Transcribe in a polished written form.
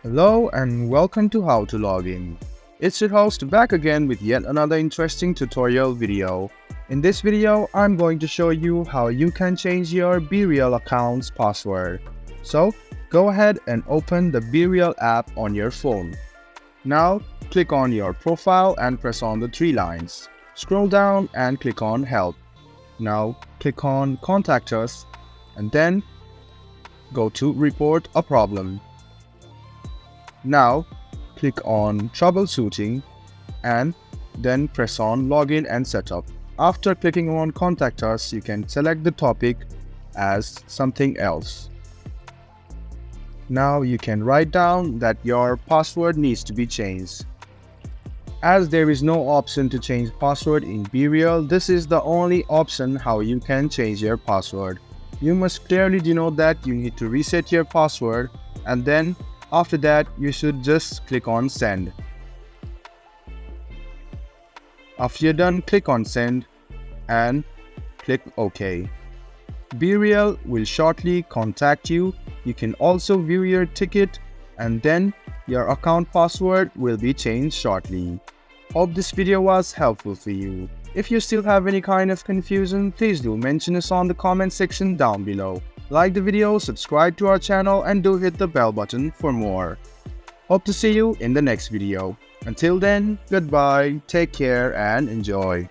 Hello and welcome to How to Login. It's your host back again with yet another interesting tutorial video. In this video, I'm going to show you how you can change your BeReal account's password. So, go ahead and open the BeReal app on your phone. Now, click on your profile and press on the three lines. Scroll down and click on Help. Now, click on Contact Us and then go to Report a Problem. Now, click on Troubleshooting and then press on Login and Setup. After clicking on Contact Us, you can select the topic as something else. Now you can write down that your password needs to be changed. As there is no option to change password in BeReal, this is the only option how you can change your password. You must clearly denote that you need to reset your password, and then after that, you should just click on Send. After you're done, click on Send and click OK. BeReal will shortly contact you. You can also view your ticket and then your account password will be changed shortly. Hope this video was helpful for you. If you still have any kind of confusion, please do mention us on the comment section down below. Like the video, subscribe to our channel and do hit the bell button for more. Hope to see you in the next video. Until then, goodbye, take care and enjoy.